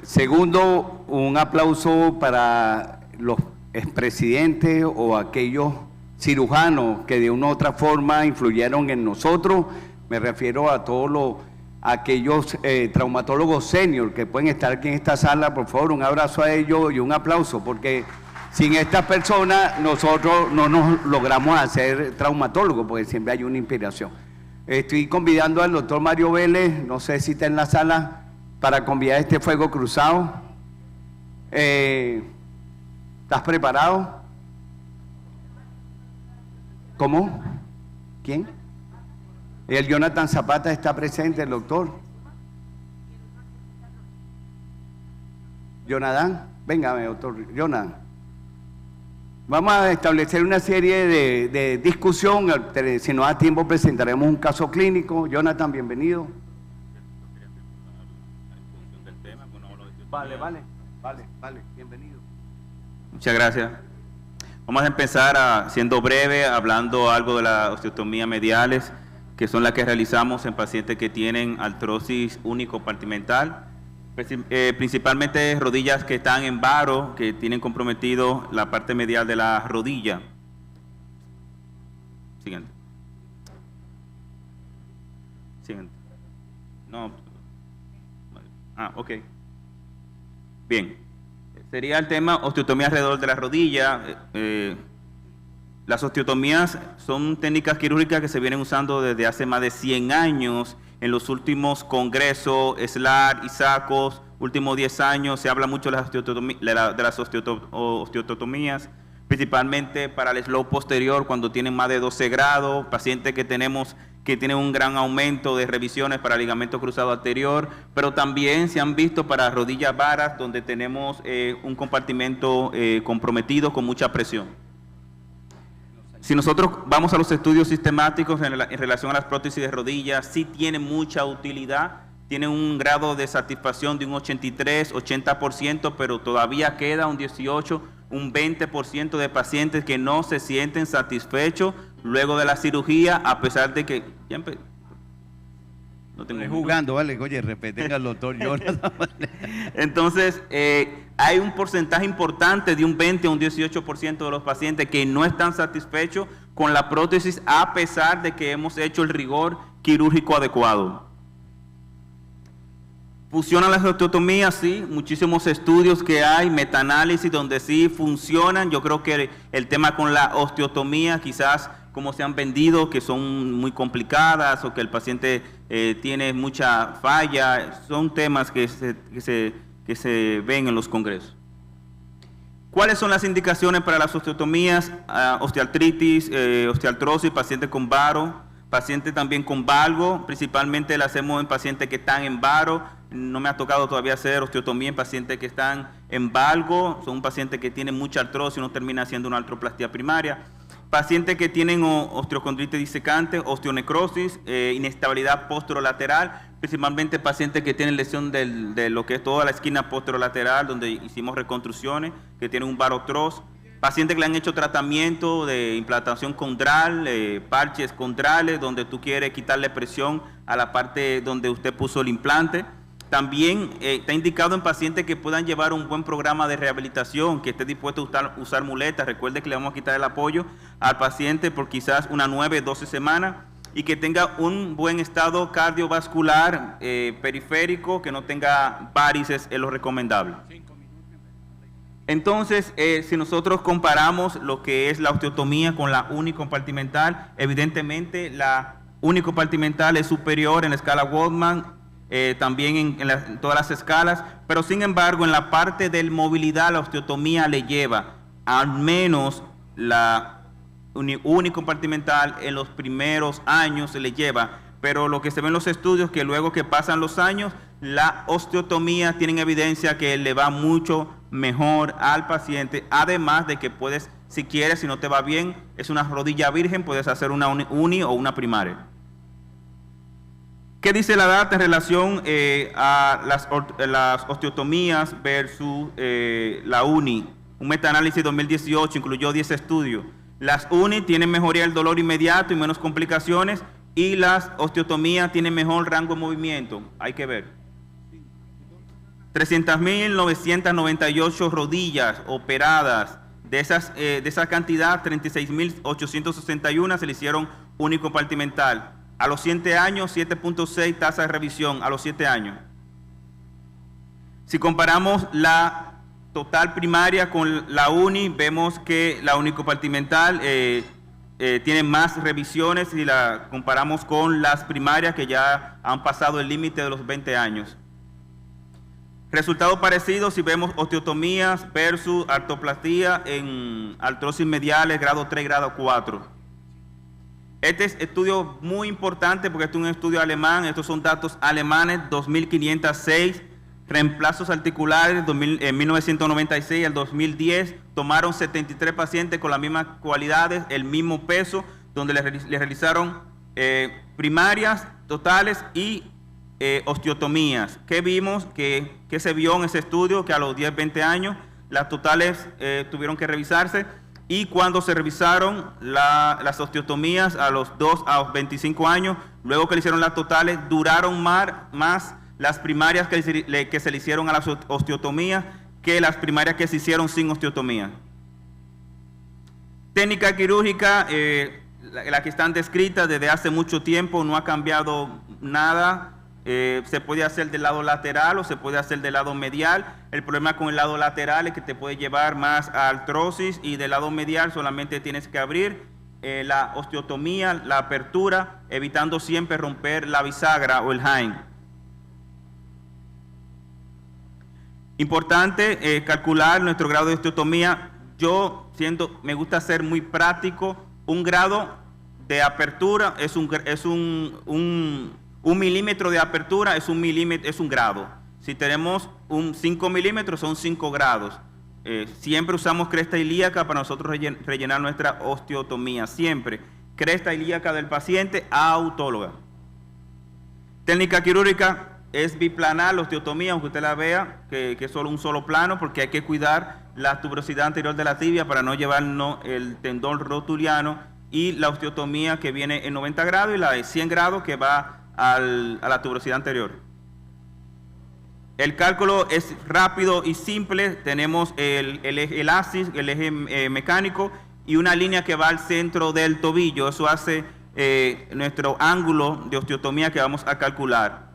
Segundo, un aplauso para los expresidentes o aquellos cirujanos que de una u otra forma influyeron en nosotros. Me refiero a todos aquellos traumatólogos senior que pueden estar aquí en esta sala. Por favor, un abrazo a ellos y un aplauso, porque sin estas personas nosotros no nos logramos hacer traumatólogos, porque siempre hay una inspiración. Estoy convidando al doctor Mario Vélez, no sé si está en la sala, para convidar este fuego cruzado. ¿Estás preparado? ¿Cómo? ¿Quién? El Jonathan Zapata está presente, el doctor. Jonathan, véngame, doctor Jonathan. Vamos a establecer una serie de discusión. Si nos da tiempo, presentaremos un caso clínico. Jonathan, bienvenido. Vale, bienvenido. Muchas gracias. Vamos a empezar siendo breve, hablando algo de la osteotomía mediales, que son las que realizamos en pacientes que tienen artrosis unicompartimental, principalmente rodillas que están en varo, que tienen comprometido la parte medial de la rodilla. Siguiente. No. Ok. Bien. Sería el tema osteotomía alrededor de la rodilla. Las osteotomías son técnicas quirúrgicas que se vienen usando desde hace más de 100 años. En los últimos congresos, SLAR y SACOS, últimos 10 años, se habla mucho de las osteotomías, principalmente para el slope posterior, cuando tienen más de 12 grados, pacientes que tenemos que tienen un gran aumento de revisiones para ligamento cruzado anterior, pero también se han visto para rodillas varas, donde tenemos un compartimento comprometido con mucha presión. Si nosotros vamos a los estudios sistemáticos en relación a las prótesis de rodillas, sí tienen mucha utilidad, tienen un grado de satisfacción de un 83, 80%, pero todavía queda un 18, un 20% de pacientes que no se sienten satisfechos luego de la cirugía, a pesar de que... No tengo jugando, vale, oye, repeten al doctor Jonathan. Entonces, hay un porcentaje importante de un 20 a un 18% de los pacientes que no están satisfechos con la prótesis, a pesar de que hemos hecho el rigor quirúrgico adecuado. ¿Funcionan las osteotomías? Sí, muchísimos estudios que hay, metaanálisis donde sí funcionan. Yo creo que el tema con la osteotomía, quizás como se han vendido, que son muy complicadas o que el paciente tiene mucha falla, son temas que se ven en los congresos. ¿Cuáles son las indicaciones para las osteotomías? Osteoartritis, osteoartrosis, pacientes con varo, pacientes también con valgo, principalmente la hacemos en pacientes que están en varo. No me ha tocado todavía hacer osteotomía en pacientes que están en valgo, son pacientes que tienen mucha artrosis y uno termina haciendo una artroplastia primaria. Pacientes que tienen osteocondritis disecante, osteonecrosis, inestabilidad posterolateral, principalmente pacientes que tienen lesión de lo que es toda la esquina posterolateral, donde hicimos reconstrucciones, que tienen un barotroz. Pacientes que le han hecho tratamiento de implantación condral, parches condrales, donde tú quieres quitarle presión a la parte donde usted puso el implante. También está indicado en pacientes que puedan llevar un buen programa de rehabilitación, que esté dispuesto a usar muletas. Recuerde que le vamos a quitar el apoyo al paciente por quizás unas 9, 12 semanas y que tenga un buen estado cardiovascular periférico, que no tenga varices, es lo recomendable. Entonces, si nosotros comparamos lo que es la osteotomía con la unicompartimental, evidentemente la unicompartimental es superior en la escala Waldman, también en todas las escalas, pero sin embargo en la parte de movilidad la osteotomía le lleva al menos la unicompartimental en los primeros años se le lleva, pero lo que se ve en los estudios que luego que pasan los años la osteotomía tienen evidencia que le va mucho mejor al paciente, además de que puedes, si quieres, si no te va bien, es una rodilla virgen, puedes hacer una uni o una primaria. ¿Qué dice la data en relación a las osteotomías versus la UNI? Un metaanálisis 2018 incluyó 10 estudios. Las UNI tienen mejoría del dolor inmediato y menos complicaciones, y las osteotomías tienen mejor rango de movimiento. Hay que ver. 300.998 rodillas operadas. De esa cantidad, 36.861 se le hicieron unicompartimental. A los 7 años, 7.6 tasa de revisión a los 7 años. Si comparamos la total primaria con la uni, vemos que la unicompartimental tiene más revisiones si la comparamos con las primarias que ya han pasado el límite de los 20 años. Resultado parecido si vemos osteotomías versus artroplastía en artrosis mediales grado 3, grado 4. Este es estudio muy importante porque este es un estudio alemán, estos son datos alemanes, 2.506 reemplazos articulares en 1996 al 2010, tomaron 73 pacientes con las mismas cualidades, el mismo peso, donde les realizaron primarias totales y osteotomías. ¿Qué vimos? ¿Qué se vio en ese estudio? Que a los 10, 20 años las totales tuvieron que revisarse, y cuando se revisaron las osteotomías a los 2 a los 25 años, luego que le hicieron las totales, duraron más las primarias que se le hicieron a las osteotomías que las primarias que se hicieron sin osteotomía. Técnica quirúrgica, la que están descritas desde hace mucho tiempo, no ha cambiado nada. Se puede hacer del lado lateral o se puede hacer del lado medial. El problema con el lado lateral es que te puede llevar más a artrosis, y del lado medial solamente tienes que abrir la osteotomía, la apertura, evitando siempre romper la bisagra o el Hain. Importante calcular nuestro grado de osteotomía. Me gusta ser muy práctico. Un grado de apertura es un milímetro de apertura es un grado. Si tenemos 5 milímetros son 5 grados. Siempre usamos cresta ilíaca para nosotros rellenar nuestra osteotomía. Siempre cresta ilíaca del paciente autóloga. Técnica quirúrgica es biplanar la osteotomía, aunque usted la vea que es solo un solo plano, porque hay que cuidar la tuberosidad anterior de la tibia para no llevarnos el tendón rotuliano, y la osteotomía que viene en 90 grados y la de 100 grados que va a la tuberosidad anterior. El cálculo es rápido y simple. Tenemos el axis, el eje mecánico, y una línea que va al centro del tobillo. Eso hace nuestro ángulo de osteotomía que vamos a calcular.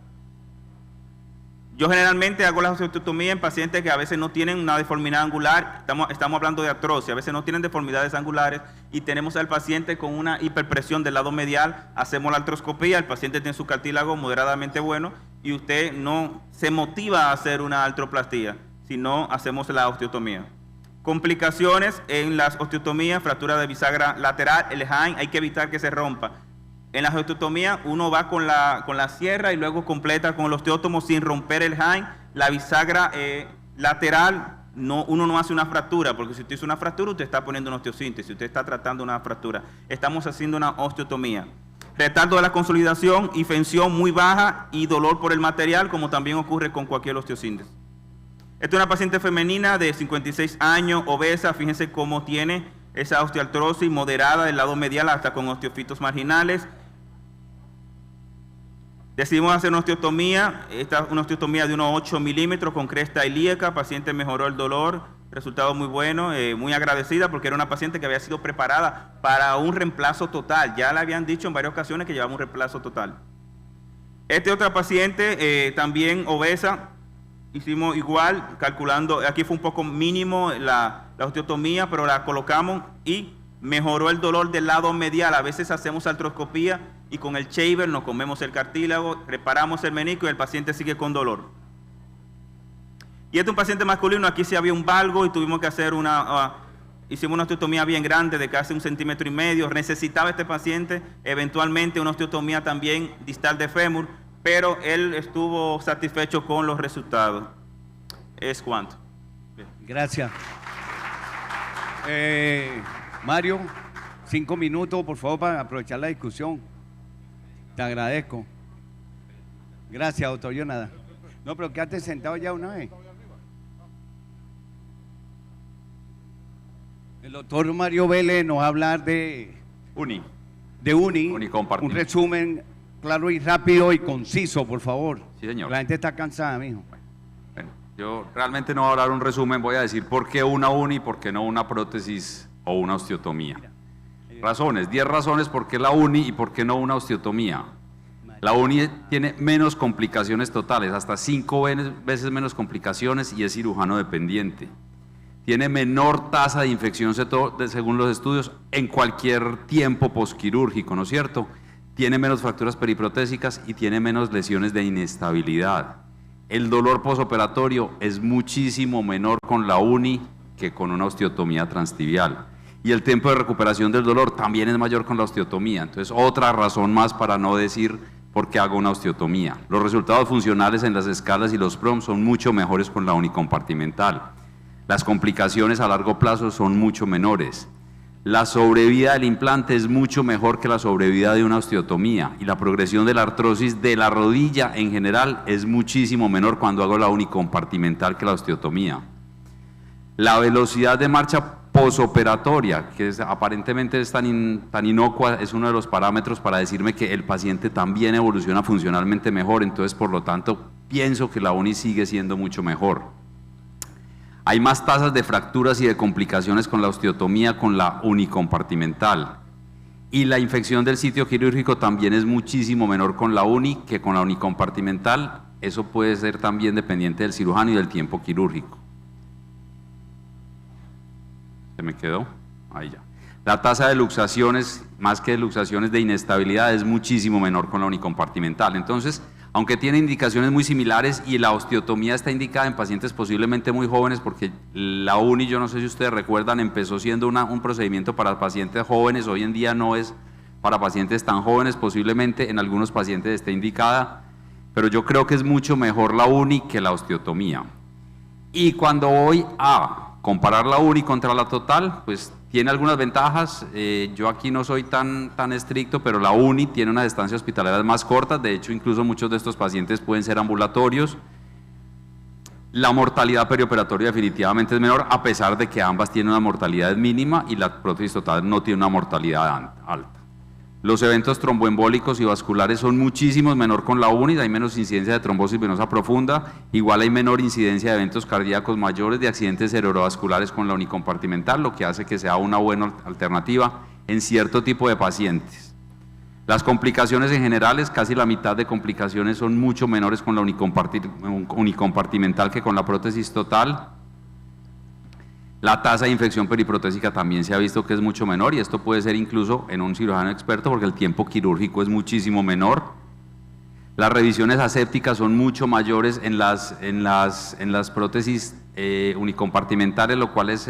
Yo generalmente hago la osteotomía en pacientes que a veces no tienen una deformidad angular. Estamos hablando de artrosis, a veces no tienen deformidades angulares, y tenemos al paciente con una hiperpresión del lado medial. Hacemos la artroscopía, el paciente tiene su cartílago moderadamente bueno, y usted no se motiva a hacer una artroplastía, sino hacemos la osteotomía. Complicaciones en las osteotomías: fractura de bisagra lateral, el Hain, hay que evitar que se rompa. En la osteotomía uno va con la sierra y luego completa con el osteótomo sin romper el Hain. La bisagra lateral, uno no hace una fractura, porque si usted hizo una fractura, usted está poniendo una osteosíntesis, usted está tratando una fractura. Estamos haciendo una osteotomía. Retardo de la consolidación y fensión muy baja y dolor por el material, como también ocurre con cualquier osteosíntesis. Esta es una paciente femenina de 56 años, obesa. Fíjense cómo tiene esa osteoartrosis moderada del lado medial hasta con osteofitos marginales. Decidimos hacer una osteotomía. Esta es una osteotomía de unos 8 milímetros con cresta ilíaca. Paciente mejoró el dolor, resultado muy bueno, muy agradecida porque era una paciente que había sido preparada para un reemplazo total. Ya le habían dicho en varias ocasiones que llevaba un reemplazo total. Esta otra paciente también obesa. Hicimos igual, calculando, aquí fue un poco mínimo la osteotomía, pero la colocamos y mejoró el dolor del lado medial. A veces hacemos artroscopía y con el shaver nos comemos el cartílago, reparamos el menisco y el paciente sigue con dolor. Y este es un paciente masculino. Aquí sí había un valgo y tuvimos que hacer hicimos una osteotomía bien grande de casi 1,5 centímetros. Necesitaba este paciente eventualmente una osteotomía también distal de fémur, pero él estuvo satisfecho con los resultados. Es cuanto. Gracias. Mario, 5 minutos, por favor, para aprovechar la discusión. Te agradezco. Gracias, doctor Jonathan. No, pero quédate sentado ya una vez. El doctor Mario Vélez nos va a hablar de UNI. Un resumen claro y rápido y conciso, por favor. Sí, señor. La gente está cansada, mijo. Bueno, Yo realmente no voy a hablar un resumen, voy a decir por qué una uni y por qué no una prótesis o una osteotomía. Razones, 10 razones por qué la uni y por qué no una osteotomía. La uni tiene menos complicaciones totales, hasta 5 veces menos complicaciones y es cirujano dependiente. Tiene menor tasa de infección según los estudios en cualquier tiempo posquirúrgico, ¿no es cierto? Tiene menos fracturas periprotésicas y tiene menos lesiones de inestabilidad. El dolor posoperatorio es muchísimo menor con la uni que con una osteotomía transtibial. Y el tiempo de recuperación del dolor también es mayor con la osteotomía. Entonces, otra razón más para no decir por qué hago una osteotomía. Los resultados funcionales en las escalas y los PROM son mucho mejores con la unicompartimental. Las complicaciones a largo plazo son mucho menores. La sobrevida del implante es mucho mejor que la sobrevida de una osteotomía y la progresión de la artrosis de la rodilla en general es muchísimo menor cuando hago la unicompartimental que la osteotomía. La velocidad de marcha posoperatoria, que aparentemente es tan inocua, es uno de los parámetros para decirme que el paciente también evoluciona funcionalmente mejor, entonces por lo tanto pienso que la uni sigue siendo mucho mejor. Hay más tasas de fracturas y de complicaciones con la osteotomía con la unicompartimental. Y la infección del sitio quirúrgico también es muchísimo menor con la uni que con la unicompartimental. Eso puede ser también dependiente del cirujano y del tiempo quirúrgico. ¿Se me quedó? Ahí ya. La tasa de luxaciones, más que de luxaciones de inestabilidad, es muchísimo menor con la unicompartimental. Entonces, aunque tiene indicaciones muy similares y la osteotomía está indicada en pacientes posiblemente muy jóvenes, porque la uni, yo no sé si ustedes recuerdan, empezó siendo un procedimiento para pacientes jóvenes, hoy en día no es para pacientes tan jóvenes, posiblemente en algunos pacientes esté indicada, pero yo creo que es mucho mejor la uni que la osteotomía. Y cuando voy a comparar la uni contra la total, pues tiene algunas ventajas. Yo aquí no soy tan estricto, pero la uni tiene unas estancias hospitalarias más cortas, de hecho incluso muchos de estos pacientes pueden ser ambulatorios. La mortalidad perioperatoria definitivamente es menor, a pesar de que ambas tienen una mortalidad mínima y la prótesis total no tiene una mortalidad alta. Los eventos tromboembólicos y vasculares son muchísimos menor con la uni, hay menos incidencia de trombosis venosa profunda, igual hay menor incidencia de eventos cardíacos mayores, de accidentes cerebrovasculares con la unicompartimental, lo que hace que sea una buena alternativa en cierto tipo de pacientes. Las complicaciones en general, casi la mitad de complicaciones son mucho menores con la unicompartimental que con la prótesis total. La tasa de infección periprotésica también se ha visto que es mucho menor y esto puede ser incluso en un cirujano experto porque el tiempo quirúrgico es muchísimo menor. Las revisiones asépticas son mucho mayores en las prótesis unicompartimentales, lo cual es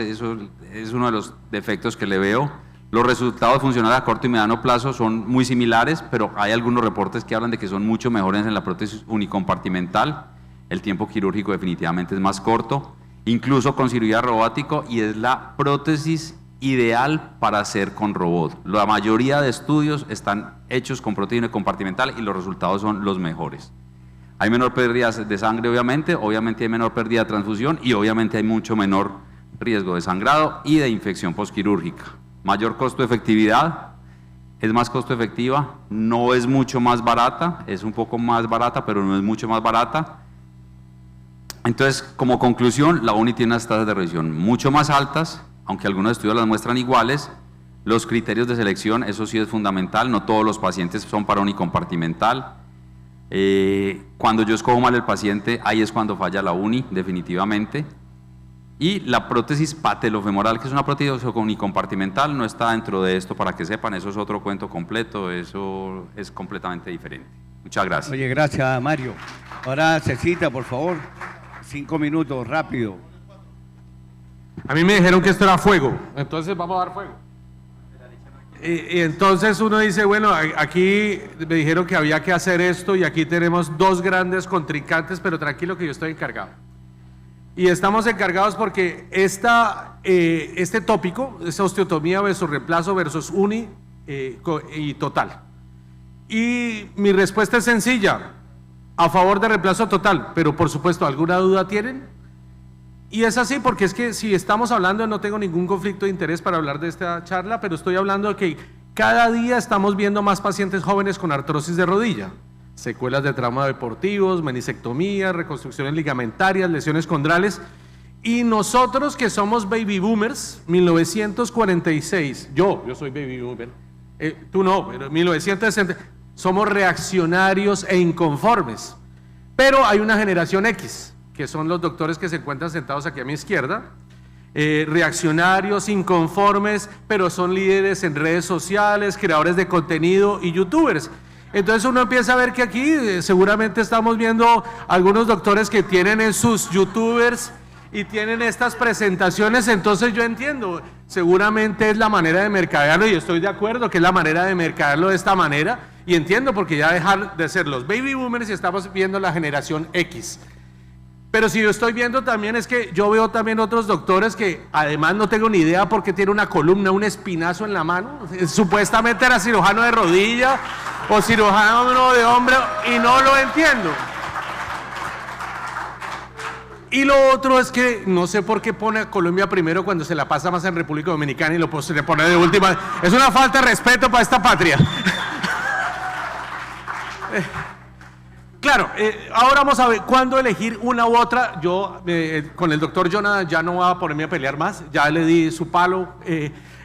uno de los defectos que le veo. Los resultados funcionales a corto y mediano plazo son muy similares, pero hay algunos reportes que hablan de que son mucho mejores en la prótesis unicompartimental. El tiempo quirúrgico definitivamente es más corto, incluso con cirugía robótico, y es la prótesis ideal para hacer con robot. La mayoría de estudios están hechos con prótesis unicompartimental y los resultados son los mejores. Hay menor pérdida de sangre, obviamente hay menor pérdida de transfusión y obviamente hay mucho menor riesgo de sangrado y de infección posquirúrgica. Mayor costo-efectividad, es más costo efectiva, no es mucho más barata, es un poco más barata, pero no es mucho más barata. Entonces, como conclusión, la uni tiene unas tasas de revisión mucho más altas, aunque algunos estudios las muestran iguales. Los criterios de selección, eso sí es fundamental, no todos los pacientes son para unicompartimental. Cuando yo escojo mal el paciente, ahí es cuando falla la uni, definitivamente. Y la prótesis patelofemoral, que es una prótesis unicompartimental, no está dentro de esto, para que sepan, eso es otro cuento completo, eso es completamente diferente. Muchas gracias. Oye, gracias, Mario. Ahora, Cecita, por favor, 5 minutos, rápido. A mí me dijeron que esto era fuego, entonces vamos a dar fuego. Y entonces uno dice, bueno, aquí me dijeron que había que hacer esto y aquí tenemos dos grandes contrincantes, pero tranquilo que yo estoy encargado. Y estamos encargados porque este tópico, esa osteotomía versus reemplazo versus uni y total. Y mi respuesta es sencilla, a favor de reemplazo total, pero por supuesto, ¿alguna duda tienen? Y es así porque es que si estamos hablando, no tengo ningún conflicto de interés para hablar de esta charla, pero estoy hablando de que cada día estamos viendo más pacientes jóvenes con artrosis de rodilla. secuelas de traumas deportivos, meniscectomías, reconstrucciones ligamentarias, lesiones condrales. Y nosotros que somos baby boomers, 1946, yo soy baby boomer, tú no, pero 1960, somos reaccionarios e inconformes. Pero hay una generación X, que son los doctores que se encuentran sentados aquí a mi izquierda, reaccionarios, inconformes, pero son líderes en redes sociales, creadores de contenido y youtubers. Entonces uno empieza a ver que aquí seguramente estamos viendo algunos doctores que tienen en sus youtubers y tienen estas presentaciones. Entonces yo entiendo, seguramente es la manera de mercadearlo, y estoy de acuerdo que es la manera de mercadearlo de esta manera, y entiendo porque ya dejar de ser los baby boomers y estamos viendo la generación X. Pero si yo estoy viendo también, es que yo veo también otros doctores que además no tengo ni idea por qué tiene una columna, un espinazo en la mano, supuestamente era cirujano de rodilla o cirujano de hombro, y no lo entiendo. Y lo otro es que no sé por qué pone a Colombia primero cuando se la pasa más en República Dominicana y se le pone de última. Es una falta de respeto para esta patria. Claro, ahora vamos a ver cuándo elegir una u otra. Yo con el doctor Jonathan ya no voy a ponerme a pelear más, ya le di su palo,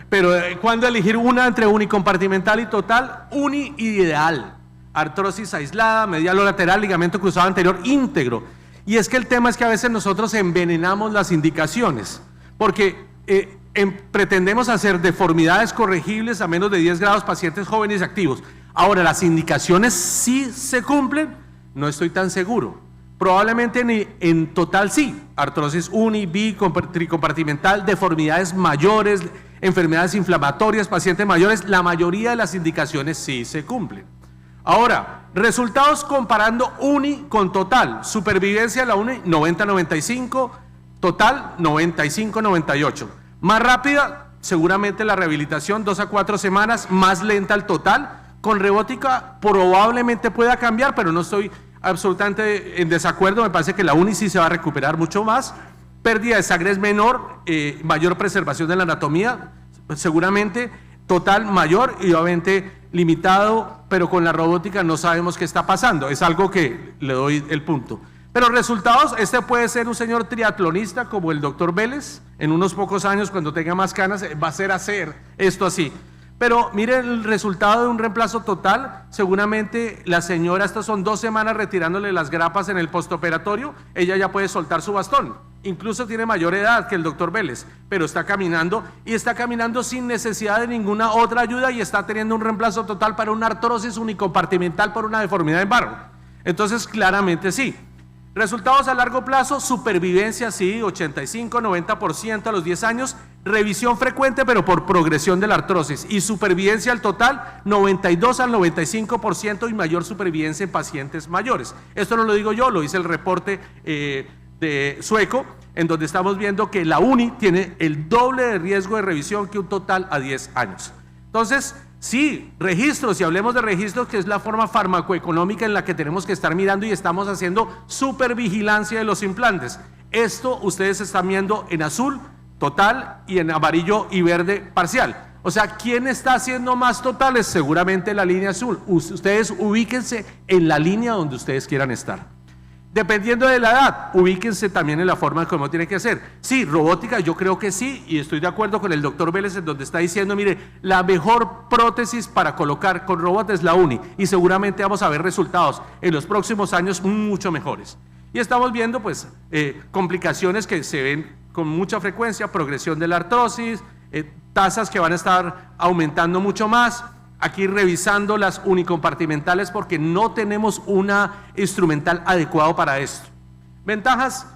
pero cuándo elegir una entre unicompartimental y total. Uni ideal, artrosis aislada, medial o lateral, ligamento cruzado anterior íntegro. Y es que el tema es que a veces nosotros envenenamos las indicaciones, porque pretendemos hacer deformidades corregibles a menos de 10 grados pacientes jóvenes y activos. Ahora, ¿las indicaciones sí se cumplen? No estoy tan seguro. Probablemente en total sí. Artrosis uni, tricompartimental, deformidades mayores, enfermedades inflamatorias, pacientes mayores, la mayoría de las indicaciones sí se cumplen. Ahora, resultados comparando uni con total. Supervivencia de la uni 90-95, total 95-98. Más rápida, seguramente la rehabilitación 2 a 4 semanas, más lenta el total. Con robótica probablemente pueda cambiar, pero no estoy absolutamente en desacuerdo. Me parece que la uni sí se va a recuperar mucho más. Pérdida de sangre es menor, mayor preservación de la anatomía, seguramente total mayor y obviamente limitado, pero con la robótica no sabemos qué está pasando. Es algo que le doy el punto. Pero resultados, este puede ser un señor triatlonista como el doctor Vélez, en unos pocos años cuando tenga más canas va a ser hacer esto así. Pero miren el resultado de un reemplazo total. Seguramente la señora, estas son 2 semanas retirándole las grapas en el postoperatorio, ella ya puede soltar su bastón, incluso tiene mayor edad que el doctor Vélez, pero está caminando y está caminando sin necesidad de ninguna otra ayuda y está teniendo un reemplazo total para una artrosis unicompartimental por una deformidad en barro. Entonces claramente sí. Resultados a largo plazo, supervivencia sí, 85-90% a los 10 años, revisión frecuente pero por progresión de la artrosis, y supervivencia al total 92 al 95% y mayor supervivencia en pacientes mayores. Esto no lo digo yo, lo dice el reporte de sueco, en donde estamos viendo que la uni tiene el doble de riesgo de revisión que un total a 10 años. Entonces, sí, registros, y hablemos de registros, que es la forma farmacoeconómica en la que tenemos que estar mirando y estamos haciendo supervigilancia de los implantes. Esto ustedes están viendo en azul, total, y en amarillo y verde, parcial. O sea, ¿quién está haciendo más totales? Seguramente la línea azul. Ustedes ubíquense en la línea donde ustedes quieran estar. Dependiendo de la edad, ubíquense también en la forma como tiene que hacer. Sí, robótica, yo creo que sí, y estoy de acuerdo con el doctor Vélez en donde está diciendo, mire, la mejor prótesis para colocar con robot es la uni, y seguramente vamos a ver resultados en los próximos años mucho mejores. Y estamos viendo pues complicaciones que se ven con mucha frecuencia, progresión de la artrosis, tasas que van a estar aumentando mucho más. Aquí revisando las unicompartimentales porque no tenemos una instrumental adecuado para esto. Ventajas: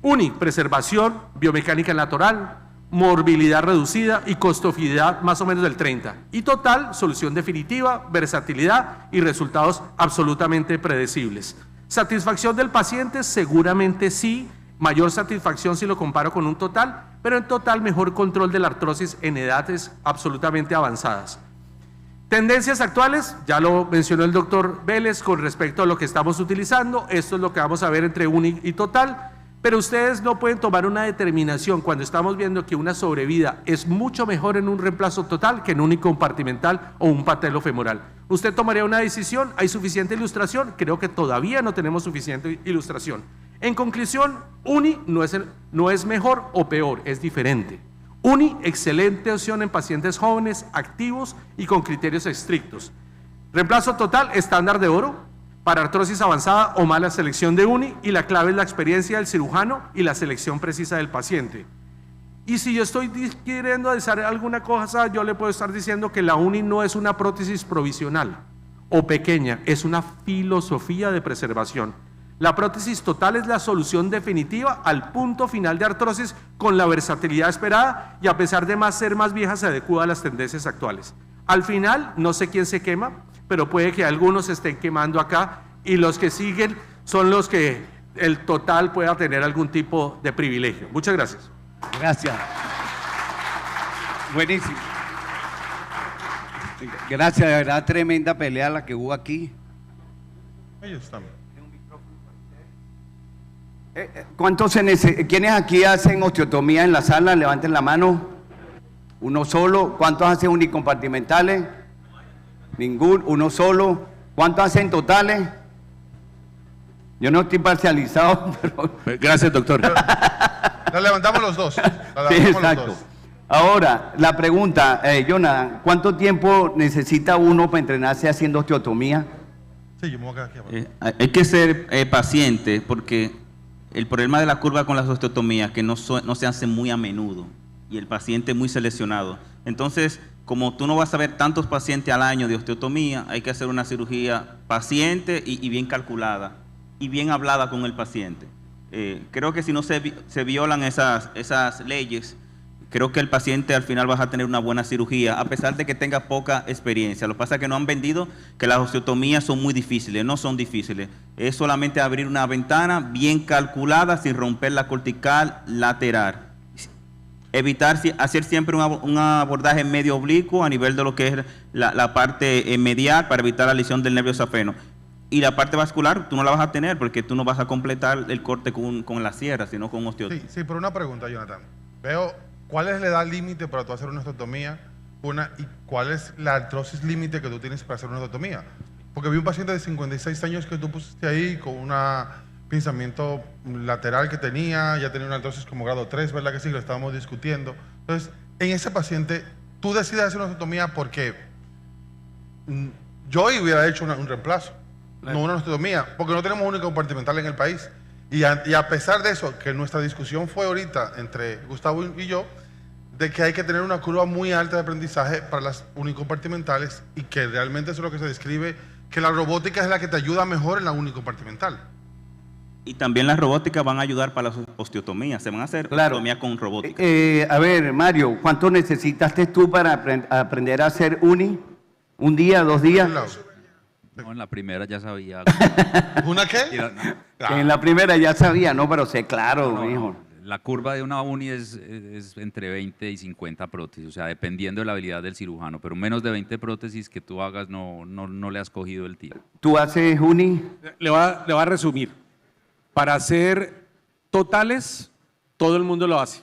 uni, preservación, biomecánica natural, morbilidad reducida y costo-eficiencia más o menos del 30. Y total, solución definitiva, versatilidad y resultados absolutamente predecibles. Satisfacción del paciente, seguramente sí, mayor satisfacción si lo comparo con un total, pero en total mejor control de la artrosis en edades absolutamente avanzadas. Tendencias actuales, ya lo mencionó el doctor Vélez con respecto a lo que estamos utilizando. Esto es lo que vamos a ver entre uni y total, pero ustedes no pueden tomar una determinación cuando estamos viendo que una sobrevida es mucho mejor en un reemplazo total que en un unicompartimental o un patelo femoral. Usted tomaría una decisión, ¿hay suficiente ilustración? Creo que todavía no tenemos suficiente ilustración. En conclusión, UNI no es mejor o peor, es diferente. UNI, excelente opción en pacientes jóvenes, activos y con criterios estrictos. Reemplazo total, estándar de oro, para artrosis avanzada o mala selección de UNI, y la clave es la experiencia del cirujano y la selección precisa del paciente. Y si yo estoy queriendo decir alguna cosa, yo le puedo estar diciendo que la UNI no es una prótesis provisional o pequeña, es una filosofía de preservación. La prótesis total es la solución definitiva al punto final de artrosis con la versatilidad esperada y a pesar de ser más vieja se adecua a las tendencias actuales. Al final, no sé quién se quema, pero puede que algunos se estén quemando acá y los que siguen son los que el total pueda tener algún tipo de privilegio. Muchas gracias. Gracias. Buenísimo. Gracias, de verdad, tremenda pelea la que hubo aquí. Ellos están. ¿Quiénes aquí hacen osteotomía en la sala? Levanten la mano. Uno solo. ¿Cuántos hacen unicompartimentales? Ningún. Uno solo. ¿Cuántos hacen totales? Yo no estoy parcializado, pero... Gracias, doctor. La levantamos los dos. Sí, exacto. Ahora, la pregunta, Jonathan, ¿cuánto tiempo necesita uno para entrenarse haciendo osteotomía? Sí, yo me voy a quedar aquí abajo. Hay que ser paciente porque el problema de la curva con las osteotomías es que no se hace muy a menudo y el paciente es muy seleccionado. Entonces, como tú no vas a ver tantos pacientes al año de osteotomía, hay que hacer una cirugía paciente y bien calculada y bien hablada con el paciente. Creo que si no se violan esas leyes, creo que el paciente al final va a tener una buena cirugía, a pesar de que tenga poca experiencia. Lo que pasa es que no han vendido que las osteotomías son muy difíciles. No son difíciles. Es solamente abrir una ventana bien calculada sin romper la cortical lateral. Hacer siempre un abordaje medio oblicuo a nivel de lo que es la parte medial para evitar la lesión del nervio safeno. Y la parte vascular tú no la vas a tener porque tú no vas a completar el corte con la sierra, sino con osteotomía. Sí, pero una pregunta, Jonathan. ¿Cuál es la edad límite para tú hacer una osteotomía? ¿Y cuál es la artrosis límite que tú tienes para hacer una osteotomía? Porque vi un paciente de 56 años que tú pusiste ahí con un pinzamiento lateral que ya tenía una artrosis como grado 3, ¿verdad que sí? Lo estábamos discutiendo. Entonces, en ese paciente, tú decides hacer una osteotomía porque yo hubiera hecho un reemplazo, no una osteotomía, porque no tenemos unicompartimental en el país. Y a pesar de eso, que nuestra discusión fue ahorita entre Gustavo y yo, de que hay que tener una curva muy alta de aprendizaje para las unicompartimentales y que realmente eso es lo que se describe, que la robótica es la que te ayuda mejor en la unicompartimental. Y también las robóticas van a ayudar para las osteotomías, se van a hacer osteotomía con robótica. A ver, Mario, ¿cuánto necesitaste tú para aprender a hacer uni? ¿Un día, 2 días? No, en la primera ya sabía. ¿Una qué? En la primera ya sabía, no, pero sé, claro, hijo. La curva de una uni es entre 20 y 50 prótesis, o sea, dependiendo de la habilidad del cirujano, pero menos de 20 prótesis que tú hagas no le has cogido el tiro. ¿Tú haces uni? Le voy a resumir. Para hacer totales, todo el mundo lo hace.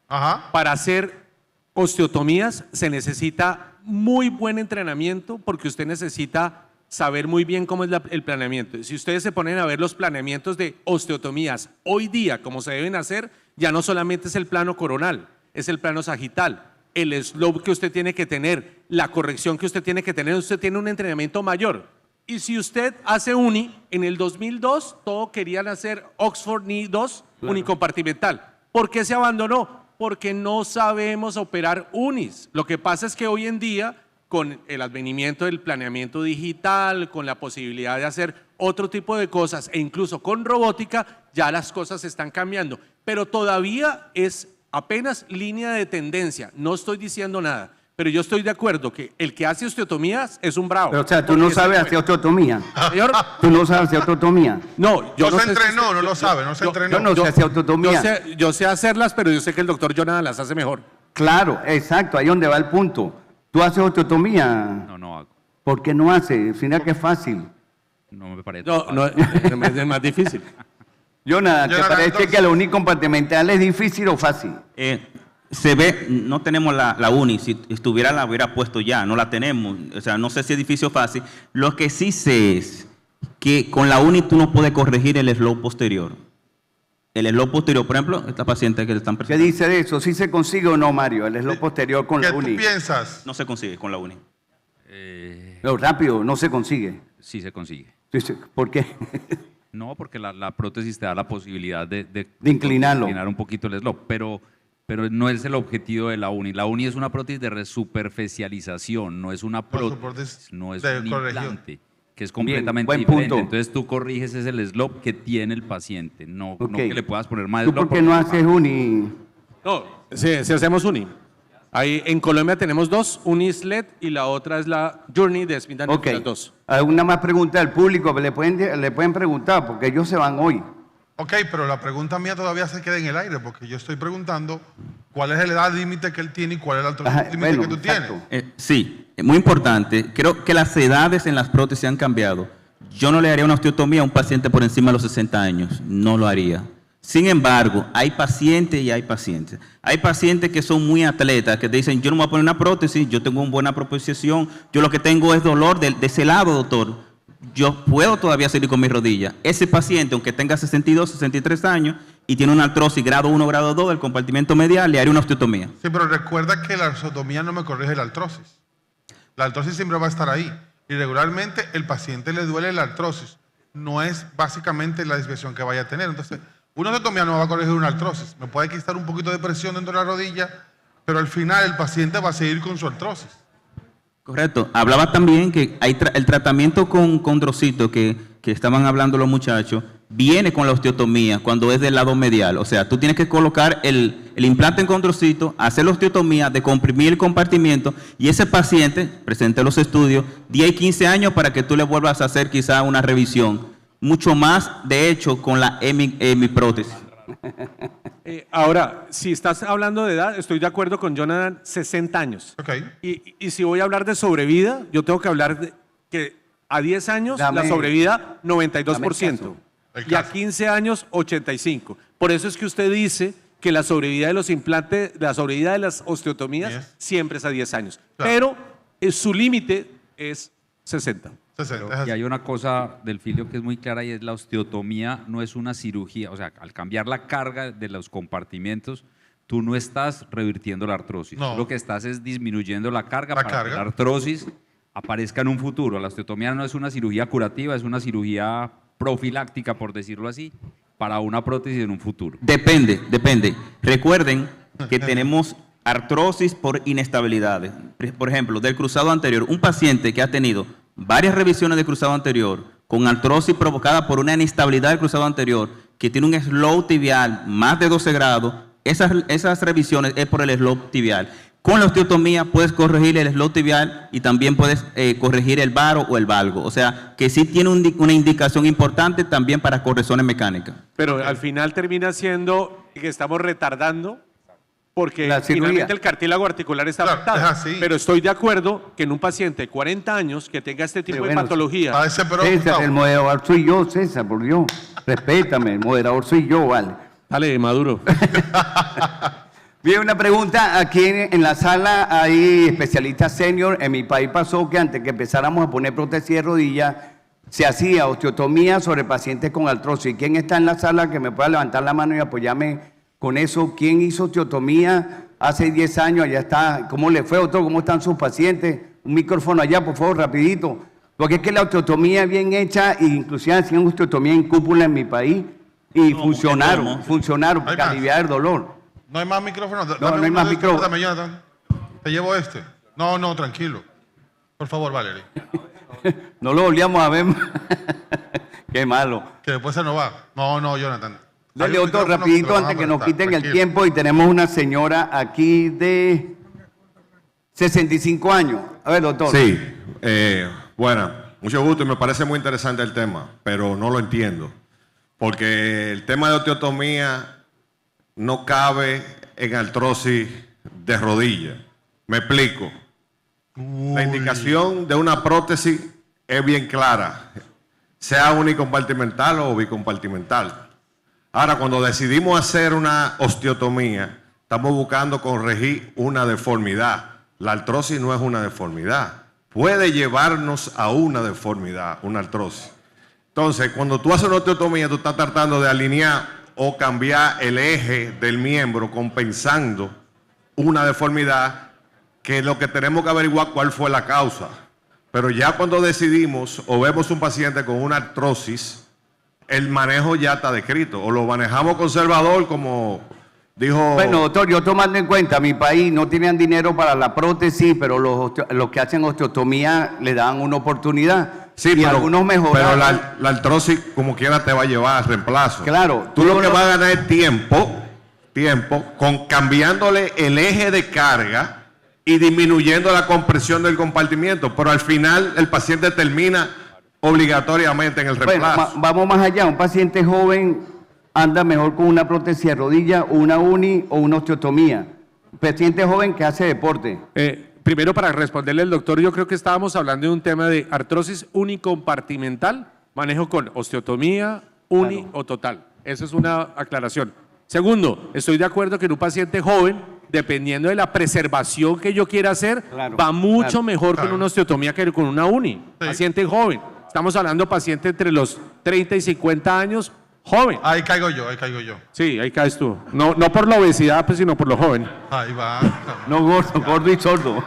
Ajá. Para hacer osteotomías se necesita muy buen entrenamiento porque usted necesita saber muy bien cómo es el planeamiento. Si ustedes se ponen a ver los planeamientos de osteotomías hoy día, como se deben hacer, ya no solamente es el plano coronal, es el plano sagital, el slope que usted tiene que tener, la corrección que usted tiene que tener, usted tiene un entrenamiento mayor. Y si usted hace uni, en el 2002 todos querían hacer Oxford Knee 2 unicompartimental. ¿Por qué se abandonó? Porque no sabemos operar unis. Lo que pasa es que hoy en día, con el advenimiento del planeamiento digital, con la posibilidad de hacer otro tipo de cosas e incluso con robótica, ya las cosas están cambiando. Pero todavía es apenas línea de tendencia, no estoy diciendo nada. Pero yo estoy de acuerdo que el que hace osteotomías es un bravo. Pero, o sea, tú no sabes hacer osteotomía. Señor, Tú no sabes hacer osteotomía. no, yo No no se sé entrenó, si- no lo sabe, no se entrenó. Yo no sé hacer osteotomía. Yo sé hacerlas, pero yo sé que el doctor Jonathan las hace mejor. Claro, exacto, ahí es donde va el punto. ¿Tú haces osteotomía? No hago. ¿Por qué no haces? Fíjate que es fácil. No me parece. No, es más difícil. Jonathan, ¿te Jonathan, parece entonces- que lo unicompartimental es difícil o fácil? Se ve, no tenemos la uni, si estuviera la hubiera puesto ya, no la tenemos, o sea, no sé si es difícil o fácil. Lo que sí sé es que con la uni tú no puedes corregir el slope posterior. El slope posterior, por ejemplo, esta paciente que le están ¿Qué presentando. dice de eso? ¿Sí se consigue o no, Mario? El slope posterior con ¿Qué la tú uni. piensas? No se consigue con la uni. Pero rápido, no se consigue. Sí se consigue. ¿Por qué? No, porque la prótesis te da la posibilidad de inclinarlo. inclinar un poquito el slope, pero no es el objetivo de la uni. La uni es una prótesis de superficialización, no es una prótesis, prótesis no es de un corrección. implante, que es completamente buen diferente. punto. Entonces tú corriges es el slope que tiene el paciente, no Ok. que le puedas poner más ¿Tú slope. por qué no haces uni? No, sí hacemos uni. Ahí en Colombia tenemos dos, uni SLED y la otra es la Journey de Spindle Ok. las dos. Hay una más pregunta del público, le pueden preguntar, porque ellos se van hoy. Ok, pero la pregunta mía todavía se queda en el aire, porque yo estoy preguntando cuál es la edad límite que él tiene y cuál es el alto Ajá, límite bueno, que tú exacto. tienes. Sí, muy importante. Creo que las edades en las prótesis han cambiado. Yo no le haría una osteotomía a un paciente por encima de los 60 años. No lo haría. Sin embargo, hay pacientes y hay pacientes. Hay pacientes que son muy atletas, que te dicen, yo no me voy a poner una prótesis, yo tengo una buena proposición, yo lo que tengo es dolor de ese lado, doctor. Yo puedo todavía seguir con mi rodilla. Ese paciente, aunque tenga 62, 63 años y tiene una artrosis grado 1, grado 2 del compartimento medial, le haré una osteotomía. Sí, pero recuerda que la osteotomía no me corrige la artrosis. La artrosis siempre va a estar ahí. Y regularmente el paciente le duele la artrosis. No es básicamente la desviación que vaya a tener. Entonces, una osteotomía no me va a corregir una artrosis. Me puede quitar un poquito de presión dentro de la rodilla, pero al final el paciente va a seguir con su artrosis. Correcto. Hablaba también que hay el tratamiento con condrocito que estaban hablando los muchachos, viene con la osteotomía cuando es del lado medial. O sea, tú tienes que colocar el implante en condrocito, hacer la osteotomía, decomprimir el compartimiento y ese paciente, presente los estudios, 10 y 15 años para que tú le vuelvas a hacer quizá una revisión. Mucho más, de hecho, con la hemiprótesis. Ahora, si estás hablando de edad, estoy de acuerdo con Jonathan, 60 años. Ok. Y si voy a hablar de sobrevida, yo tengo que hablar de que a 10 años Dame- la sobrevida dame el 92% caso. y a 15 años 85%. Por eso es que usted dice que la sobrevida de los implantes, la sobrevida de las osteotomías Yes. siempre es a 10 años. Claro. Pero su límite es 60. 60. es Y así. hay una cosa del filio que es muy clara y es la osteotomía no es una cirugía, o sea, al cambiar la carga de los compartimentos, tú no estás revirtiendo la artrosis, No. tú lo que estás es disminuyendo la carga La para carga. que la artrosis aparezca en un futuro. La osteotomía no es una cirugía curativa, es una cirugía profiláctica, por decirlo así, para una prótesis en un futuro. Depende. Recuerden que tenemos artrosis por inestabilidades. Por ejemplo, del cruzado anterior, un paciente que ha tenido varias revisiones de cruzado anterior con artrosis provocada por una inestabilidad del cruzado anterior, que tiene un slope tibial más de 12 grados, esas revisiones es por el slope tibial. Con la osteotomía puedes corregir el slope tibial y también puedes corregir el varo o el valgo. O sea, que sí tiene una indicación importante también para correcciones mecánicas. Pero al final termina siendo que estamos retardando porque La cirugía. finalmente el cartílago articular está Claro, afectado. es así. Pero estoy de acuerdo que en un paciente de 40 años que tenga este tipo Pero de bueno, patología, A ese pero César, el moderador soy yo, César, por Dios. Respétame, el moderador soy yo, vale. dale, Maduro. Bien, una pregunta. Aquí en la sala hay especialistas senior. En mi país pasó que antes que empezáramos a poner prótesis de rodilla, se hacía osteotomía sobre pacientes con artrosis. ¿Quién está en la sala que me pueda levantar la mano y apoyarme con eso? ¿Quién hizo osteotomía hace 10 años? Allá está. ¿Cómo le fue, doctor? ¿Cómo están sus pacientes? Un micrófono allá, por favor, rapidito. Porque es que la osteotomía bien hecha, e inclusive hacían osteotomía en cúpula en mi país y ¿Cómo? funcionaron, ¿Cómo? funcionaron, Hay porque más. aliviar el dolor. No hay más micrófonos. No hay más micrófono. Dame, Jonathan. Te llevo este. No, tranquilo. Por favor, Valerie. No lo volvíamos a ver. Qué malo. Que después se nos va. No, Jonathan. Dale Hay un otro micrófono rapidito lo van a antes que nos prestar, quiten el tranquilo. tiempo y tenemos una señora aquí de 65 años. A ver, doctor. Sí, bueno, mucho gusto y me parece muy interesante el tema, pero no lo entiendo. Porque el tema de osteotomía no cabe en artrosis de rodilla. Me explico. La indicación de una prótesis es bien clara, sea unicompartimental o bicompartimental. Ahora, cuando decidimos hacer una osteotomía, estamos buscando corregir una deformidad. La artrosis no es una deformidad. Puede llevarnos a una deformidad, una artrosis. Entonces, cuando tú haces una osteotomía, tú estás tratando de alinear o cambiar el eje del miembro compensando una deformidad, que es lo que tenemos que averiguar cuál fue la causa. Pero ya cuando decidimos o vemos un paciente con una artrosis, el manejo ya está descrito. O lo manejamos conservador, como dijo... Bueno, doctor, yo tomando en cuenta, mi país no tenían dinero para la prótesis, pero los que hacen osteotomía le dan una oportunidad. Sí, y pero, algunos mejoran. pero la artrosis como quiera te va a llevar al reemplazo. Claro. Tú lo que vas a ganar es tiempo con cambiándole el eje de carga y disminuyendo la compresión del compartimiento, pero al final el paciente termina obligatoriamente en el reemplazo. Bueno, vamos más allá. Un paciente joven anda mejor con una prótesis de rodilla, una uni o una osteotomía. Un paciente joven que hace deporte. Primero, para responderle al doctor, yo creo que estábamos hablando de un tema de artrosis unicompartimental, manejo con osteotomía, uni o total. Esa es una aclaración. Segundo, estoy de acuerdo que en un paciente joven, dependiendo de la preservación que yo quiera hacer, va mucho mejor con una osteotomía que con una uni. Sí. Paciente joven. Estamos hablando de paciente entre los 30 y 50 años, joven. Ahí caigo yo. Sí, ahí caes tú. No por la obesidad, pues, sino por lo joven. Ahí va. No gordo y sordo.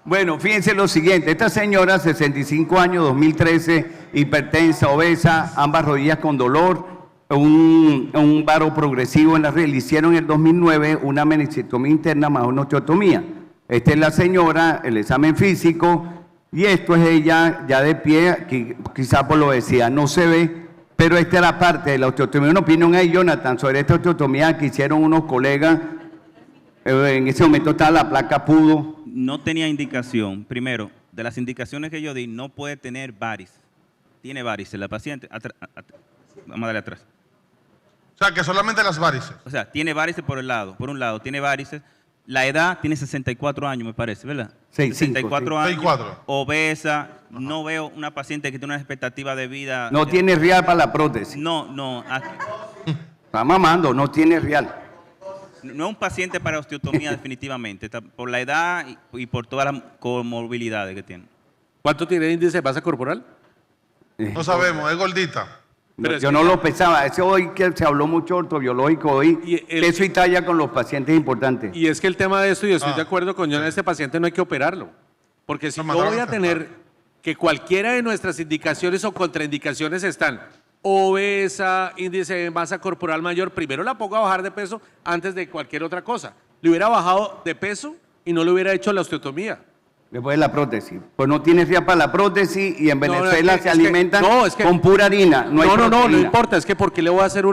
Bueno, fíjense lo siguiente. Esta señora, 65 años, 2013, hipertensa, obesa, ambas rodillas con dolor, un varo progresivo en la red. Le hicieron en el 2009 una meniscectomía interna más una osteotomía. Esta es la señora, el examen físico, y esto es ella ya de pie, quizá por la obesidad no se ve. Pero esta es la parte de la osteotomía. Una opinión ahí, Jonathan, sobre esta osteotomía que hicieron unos colegas. En ese momento estaba la placa pudo. No tenía indicación. Primero, de las indicaciones que yo di, no puede tener varices. Tiene varices la paciente. Vamos a darle atrás. O sea, que solamente las varices. O sea, tiene varices por un lado, tiene varices. La edad tiene 64 años, me parece, ¿verdad? 64 años, 64. Obesa. No veo una paciente que tiene una expectativa de vida. No tiene real para la prótesis. No. Está mamando, no tiene real. No es un paciente para osteotomía definitivamente, por la edad y por todas las comorbilidades que tiene. ¿Cuánto tiene el índice de masa corporal? No sabemos, es gordita. Pero yo no lo pensaba. Eso hoy que se habló mucho ortobiológico hoy, peso y talla con los pacientes importantes. Y es que el tema de esto, y estoy de acuerdo con John, este paciente no hay que operarlo. Porque si yo voy a tener que cualquiera de nuestras indicaciones o contraindicaciones están obesa, índice de masa corporal mayor, primero la pongo a bajar de peso antes de cualquier otra cosa. Le hubiera bajado de peso y no le hubiera hecho la osteotomía. Después de la prótesis. Pues no tiene real para la prótesis y en Venezuela se alimentan que, con pura harina. No importa. Es que ¿por qué le voy a hacer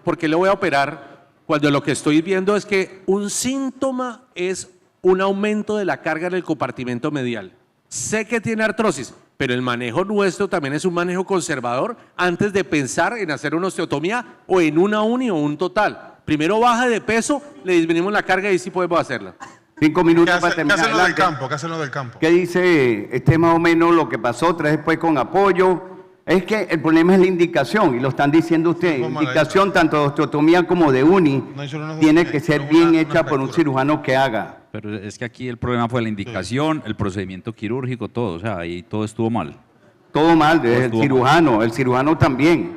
por qué le voy a operar cuando lo que estoy viendo es que un síntoma es un aumento de la carga en el compartimento medial? Sé que tiene artrosis, pero el manejo nuestro también es un manejo conservador antes de pensar en hacer una osteotomía o en una uni o un total. Primero baja de peso, le disminuimos la carga y sí podemos hacerla. 5 minutos para terminar. ¿Qué hacen lo del campo? ¿Qué dice? Este es más o menos lo que pasó, 3 después con apoyo. Es que el problema es la indicación, y lo están diciendo ustedes. Indicación tanto de osteotomía como de uni tiene que ser bien hecha por un cirujano que haga. Pero es que aquí el problema fue la indicación, el procedimiento quirúrgico, todo. O sea, ahí todo estuvo mal. Todo mal, desde el cirujano también.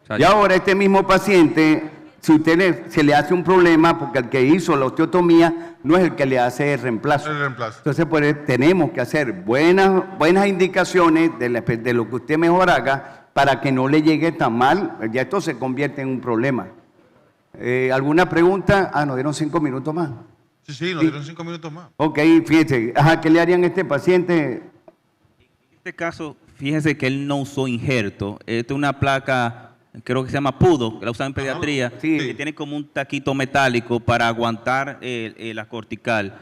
O sea, y ahora este mismo paciente, si usted se le hace un problema, porque el que hizo la osteotomía no es el que le hace el reemplazo. Entonces, pues tenemos que hacer buenas indicaciones de lo que usted mejor haga para que no le llegue tan mal. Ya esto se convierte en un problema. ¿Alguna pregunta? Nos dieron 5 minutos más. Sí, nos dieron 5 minutos más. Ok, fíjese. ¿Qué le harían a este paciente? En este caso, fíjese que él no usó injerto. Esta es una placa, creo que se llama PUDO, que la usan en pediatría, que tiene como un taquito metálico para aguantar la cortical.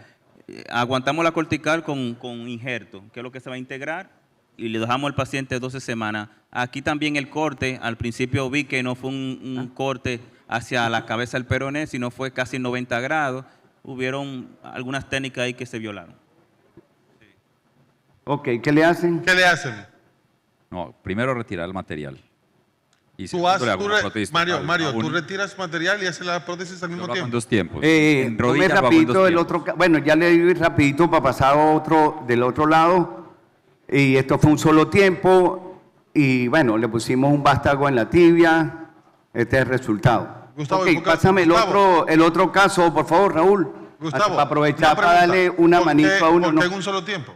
Aguantamos la cortical con injerto, que es lo que se va a integrar, y le dejamos al paciente 12 semanas. Aquí también el corte, al principio vi que no fue un corte hacia la cabeza del peroné, sino fue casi 90 grados. Hubieron algunas técnicas ahí que se violaron. Sí. Ok, ¿qué le hacen? ¿Qué le hacen? No, primero retirar el material. Y Tú segundo, le hago una prótesis Mario, total Mario, a tú uno. retiras material y haces la prótesis al Yo mismo lo hago en tiempo. 2 tiempos. En Tome rodillas lo hago en 2 rapidito el tiempos. otro, bueno, ya le di rapidito para pasar a otro del otro lado. Y esto fue un solo tiempo. Y bueno, le pusimos un vástago en la tibia. Este es el resultado. Gustavo, Ok, ¿y por qué- pásame Gustavo? el otro caso, por favor, Raúl. Gustavo, para aprovechar una para darle pregunta. una ¿Por manito qué- a uno. ¿Por ¿no? qué en un solo tiempo?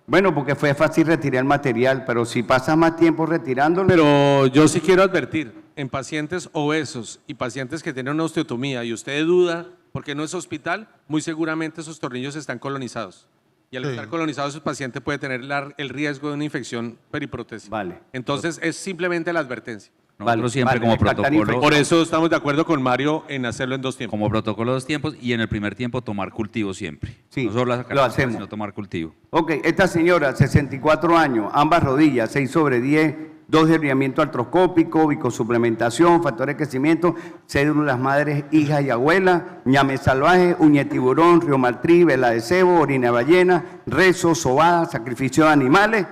Bueno, porque fue fácil retirar el material, pero si pasas más tiempo retirándolo. Pero yo sí quiero advertir, en pacientes obesos y pacientes que tienen una osteotomía y usted duda, porque no es hospital, muy seguramente esos tornillos están colonizados. Y al Sí. estar colonizados, su paciente puede tener el riesgo de una infección periprotésica. Vale. Entonces, es simplemente la advertencia. Nosotros Vale, siempre vale, como descartar protocolo, infección. Por eso estamos de acuerdo con Mario en hacerlo en 2 tiempos. como protocolo 2 tiempos y en el primer tiempo tomar cultivo siempre. Sí, no solo la lo sacar, hacemos. sino tomar cultivo. Ok, esta señora, 64 años, ambas rodillas, 6/10, 2 desviamiento artroscópico, bicosuplementación, factores de crecimiento, células madres, hijas y abuelas, ñame salvaje, uña de tiburón, riomaltriz, vela de cebo, orina de ballena, rezo, sobada, sacrificio de animales.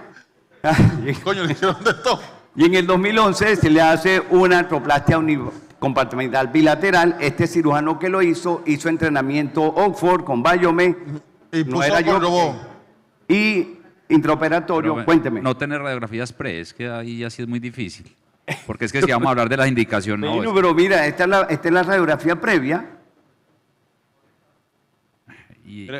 Coño, le hicieron de todo. Y en el 2011 se le hace una artroplastia compartimental bilateral. Este cirujano que lo hizo entrenamiento Oxford con Biome. Y puso con robot. Y intraoperatorio, Pero, cuénteme. No tener radiografías pre, es que ahí ya sí es muy difícil. Porque es que si vamos a hablar de las indicaciones, no, Bueno, pero mira, esta es la radiografía previa. y- Pero,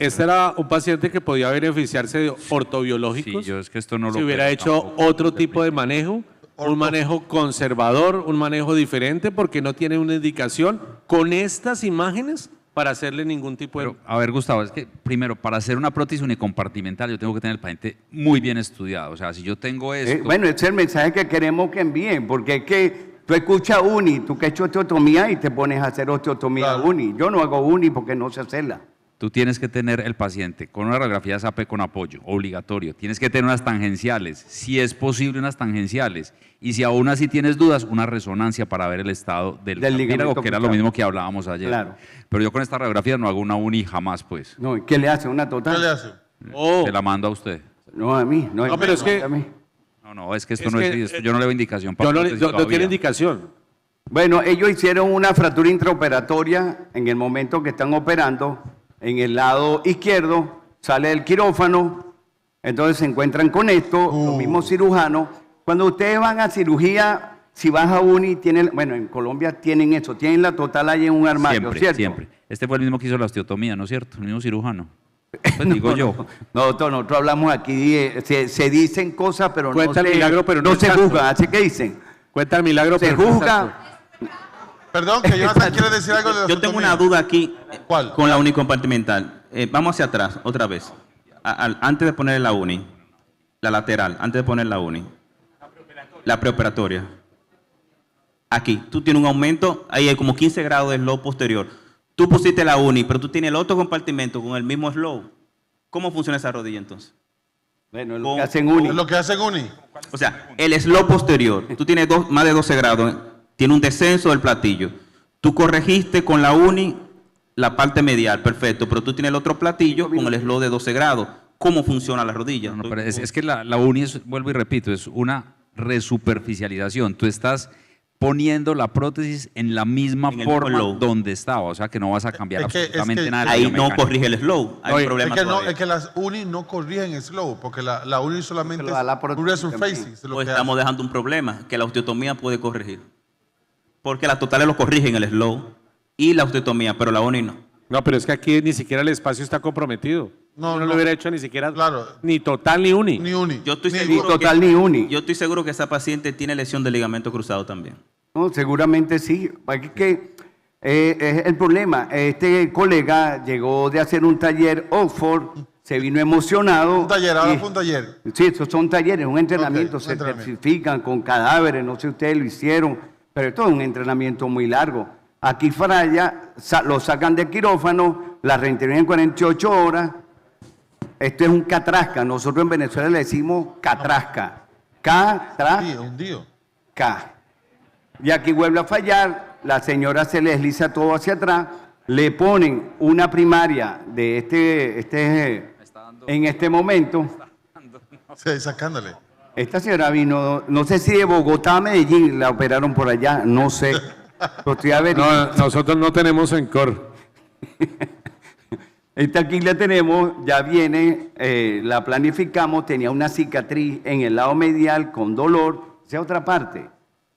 este era un paciente que podía beneficiarse de sí, ortobiológicos. yo es que esto no lo Si hubiera creo hecho tampoco. otro tipo de manejo, un manejo conservador, un manejo diferente, porque no tiene una indicación con estas imágenes para hacerle ningún tipo de... Pero, a ver, Gustavo, es que primero, para hacer una prótesis unicompartimental, yo tengo que tener el paciente muy bien estudiado. O sea, si yo tengo esto. Bueno, ese es el mensaje que queremos que envíen, porque es que tú escuchas uni, tú que has hecho osteotomía y te pones a hacer osteotomía Claro. uni. Yo no hago uni porque no sé hacerla. Tú tienes que tener el paciente con una radiografía SAPE con apoyo, obligatorio. Tienes que tener unas tangenciales, si es posible unas tangenciales. Y si aún así tienes dudas, una resonancia para ver el estado del cartílago, ligamento que era lo cruzado. mismo que hablábamos ayer. Claro. Pero yo con esta radiografía no hago una uni jamás, pues. No, ¿y ¿qué le hace? ¿Una total? ¿Qué le hace? Oh, Se la mando a usted. No, a mí. No, No, pero es que- a mí. No, es que esto Es no que, es, yo no le doy indicación para yo no, prótesis no todavía. tiene indicación. Bueno, ellos hicieron una fractura intraoperatoria en el momento que están operando. En el lado izquierdo sale el quirófano, entonces se encuentran con esto, los mismos cirujanos. Cuando ustedes van a cirugía, si vas a uni, tienen, bueno, en Colombia tienen eso, tienen la total ahí en un armario, Siempre, ¿cierto? siempre. Este fue el mismo que hizo la osteotomía, ¿no es cierto? El mismo cirujano. Pues digo yo. No, nosotros hablamos aquí, se dicen cosas, pero Cuenta no el se, milagro, pero no no es se santo. juzgan. ¿Así que dicen? Cuenta el milagro, Se pero no es juzga. santo. Perdón, que Jonathan quiere decir algo de la Yo tengo una osteotomía. duda aquí ¿Cuál? con la unicompartimental. Vamos hacia atrás, otra vez. Antes de poner la uni, la lateral, antes de poner la uni. La preoperatoria. Aquí, tú tienes un aumento, ahí hay como 15 grados de slope posterior. Tú pusiste la uni, pero tú tienes el otro compartimento con el mismo slope. ¿Cómo funciona esa rodilla entonces? Bueno, es lo Con- que hacen uni. Es lo que hace Uni. O sea, el slope posterior, tú tienes más de 12 grados, tiene un descenso del platillo. Tú corregiste con la uni la parte medial, perfecto, pero tú tienes el otro platillo con el slope de 12 grados. ¿Cómo funciona la rodilla? No, pero es que la uni, vuelvo y repito, es una resuperficialización. Tú estás poniendo la prótesis en la misma En el mismo forma low. donde estaba, o sea que no vas a cambiar Es que- absolutamente es que- nada. de Ahí no biomecánica. corrige el slope, hay un Es problema que, no, todavía. es que las Uni no corrigen slow, porque la Uni solamente Se lo da la es prótesis un resurfacing. también. es lo Pues que estamos hace. dejando un problema que la osteotomía puede corregir. Porque las totales lo corrigen el slow y la osteotomía, pero la uni no. No, pero es que aquí ni siquiera el espacio está comprometido. No, No, no. lo hubiera hecho ni siquiera, Claro. ni total ni uni. Ni Uni. Yo estoy Ni- seguro total ni uni. Yo estoy seguro que esa paciente tiene lesión de ligamento cruzado también. No, seguramente sí. Aquí que es el problema. Este colega llegó de hacer un taller Oxford, se vino emocionado. Un taller, ahora y- fue un taller. Sí, esos son talleres, un entrenamiento, Ok, un se entrenamiento. certifican con cadáveres, no sé si ustedes lo hicieron, pero esto es un entrenamiento muy largo. Aquí falla, lo sacan de quirófano, la reintegran en 48 horas. Esto es un catrasca, nosotros en Venezuela le decimos catrasca. Sí, Catrasca. hundido. Y aquí vuelve a fallar, la señora se le desliza todo hacia atrás, le ponen una primaria de en este momento. Sí, sacándole. Esta señora vino, no sé si de Bogotá a Medellín, la operaron por allá, no sé. Lo estoy averiguando. No, nosotros no tenemos ENCOR. Esta aquí la tenemos, ya viene, la planificamos, tenía una cicatriz en el lado medial con dolor, esa es otra parte.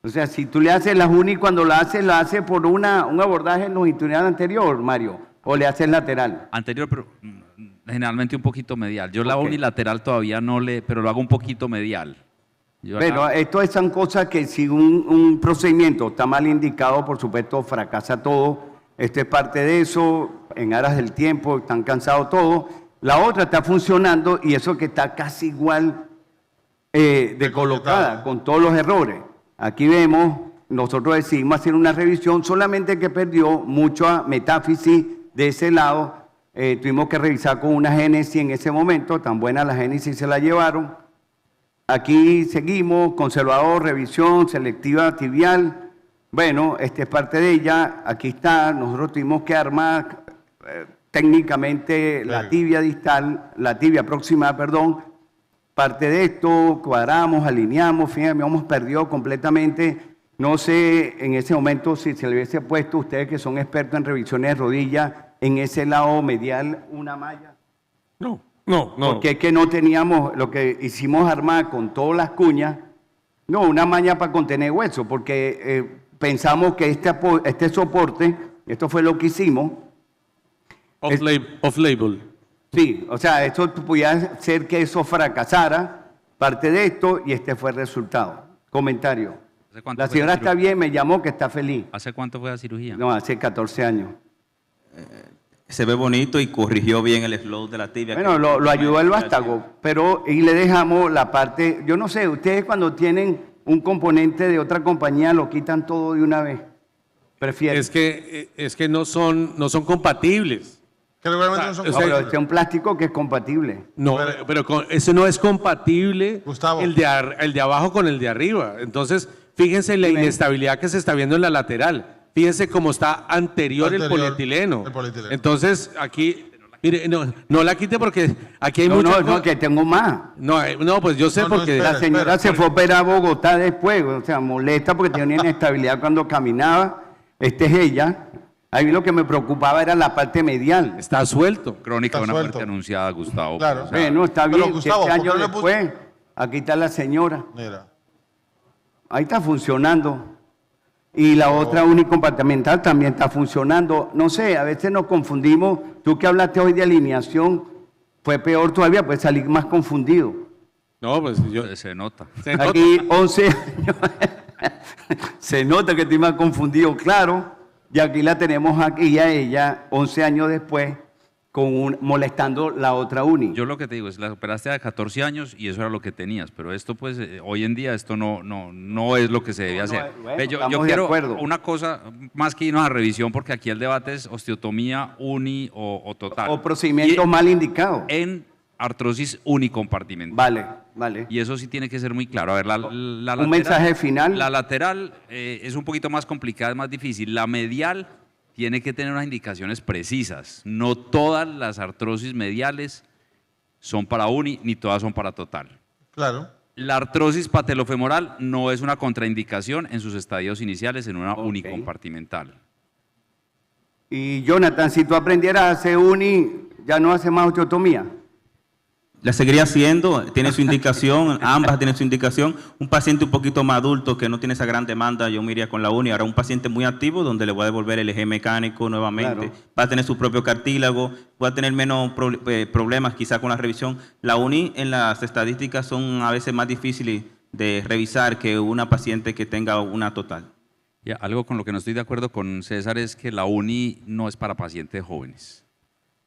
O sea, si tú le haces la uni, cuando la hace por un abordaje longitudinal anterior, Mario, o le haces lateral. Anterior, pero generalmente un poquito medial. Yo la Ok. unilateral todavía no pero lo hago un poquito medial. Yo Pero acá- esto son cosas que si un procedimiento está mal indicado, por supuesto, fracasa todo. Esto es parte de eso, en aras del tiempo, están cansados todos. La otra está funcionando y eso que está casi igual de colocada, con todos los errores. Aquí vemos, nosotros decidimos hacer una revisión, solamente que perdió mucha metáfisis de ese lado. Tuvimos que revisar con una génesis en ese momento, tan buena la génesis se la llevaron. Aquí seguimos, conservador, revisión, selectiva tibial. Bueno, esta es parte de ella. Aquí está, nosotros tuvimos que armar técnicamente la tibia distal, la tibia próxima, perdón. Parte de esto, cuadramos, alineamos, fíjense, habíamos perdido completamente. No sé en ese momento si se le hubiese puesto, ustedes que son expertos en revisiones de rodillas, en ese lado medial una malla. No. Porque es que no teníamos, lo que hicimos armar con todas las cuñas, no, una malla para contener hueso, porque pensamos que este soporte, esto fue lo que hicimos, Off-label. sí, o sea, esto podía hacer que eso fracasara, parte de esto, y este fue el resultado. Comentario. ¿Hace cuánto La fue señora la está cirugía? bien, me llamó que está feliz. ¿Hace cuánto fue la cirugía? No, hace 14 años. Se ve bonito y corrigió bien el flow de la tibia. Bueno, lo ayudó el vástago, pero y le dejamos la parte, yo no sé, ustedes cuando tienen un componente de otra compañía lo quitan todo de una vez. Prefieren. Es que no son compatibles. Que regularmente no son O No, sea, pero este es un plástico que es compatible. No, pero eso no es compatible Gustavo. el de abajo con el de arriba. Entonces, fíjense en la Dime. inestabilidad que se está viendo en la lateral. Fíjense cómo está anterior el Anterior, polietileno. el polietileno. Entonces, aquí, mire, no la quite porque aquí hay No, mucha no, que tengo más. No, pues yo sé No, no, porque espera. La señora se fue a operar a Bogotá después, o sea, molesta porque tenía una inestabilidad cuando caminaba. Esta es ella. A mí lo que me preocupaba era la parte medial. está suelto. Crónica de Está una suelto. muerte anunciada, Gustavo. Claro. O sea, Bueno, está Pero, bien, Gustavo, 7 ¿por qué años no le puso- después, aquí está la señora. Mira. Ahí está funcionando. Y la otra unicompartimental también está funcionando. No sé, a veces nos confundimos. Tú que hablaste hoy de alineación, fue peor todavía, pues salí más confundido. No, pues yo. se nota. se nota. Aquí 11 años. Se nota que estoy más confundido, claro. Y aquí la tenemos aquí a ella, 11 años después, molestando la otra uni. Yo lo que te digo es, la operaste a 14 años y eso era lo que tenías, pero esto pues hoy en día esto no es lo que se debe hacer. bueno, Ve, yo estamos de quiero acuerdo. una cosa, más que irnos a revisión, porque aquí el debate es osteotomía uni o total. O procedimientos Y mal indicados. en artrosis unicompartimental. Vale. Y eso sí tiene que ser muy claro. A ver, la Un lateral, mensaje final. La lateral es un poquito más complicada, es más difícil. La medial tiene que tener unas indicaciones precisas. No todas las artrosis mediales son para uni, ni todas son para total. Claro. La artrosis patelofemoral no es una contraindicación en sus estadios iniciales en una Ok. unicompartimental. Y Jonathan, si tú aprendieras a hacer uni, ya no hace más osteotomía. La seguiría haciendo, tiene su indicación, ambas tienen su indicación. Un paciente un poquito más adulto que no tiene esa gran demanda, yo me iría con la uni. Ahora un paciente muy activo donde le voy a devolver el eje mecánico nuevamente, Claro. va a tener su propio cartílago, va a tener menos problemas quizá con la revisión. La uni en las estadísticas son a veces más difíciles de revisar que una paciente que tenga una total. Ya, algo con lo que no estoy de acuerdo con César es que la uni no es para pacientes jóvenes.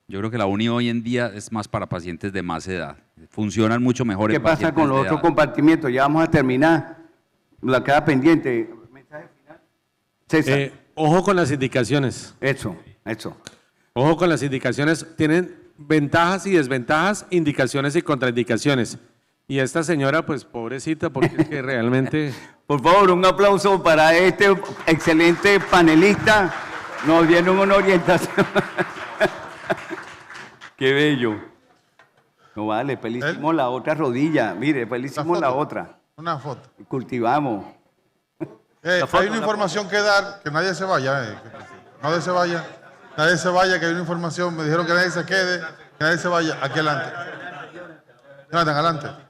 Yo creo que la uni hoy en día es más para pacientes de más edad. Funcionan mucho mejor ¿Qué en pasa pacientes con los de otros edad. compartimientos? Ya vamos a terminar. La queda pendiente. ¿Mensaje final? César, Ojo con las indicaciones. eso. Ojo con las indicaciones. Tienen ventajas y desventajas, indicaciones y contraindicaciones. Y esta señora, pues pobrecita, porque es que realmente... Por favor, un aplauso para este excelente panelista. Nos dieron una orientación. Qué bello. No vale, después le hicimos la otra rodilla. Mire, después le hicimos la otra. Una foto. Cultivamos. Hay una información que dar, que nadie se vaya. Nadie se vaya. Nadie se vaya, que hay una información. Me dijeron que nadie se quede, que nadie se vaya. Aquí adelante. Adelante, adelante.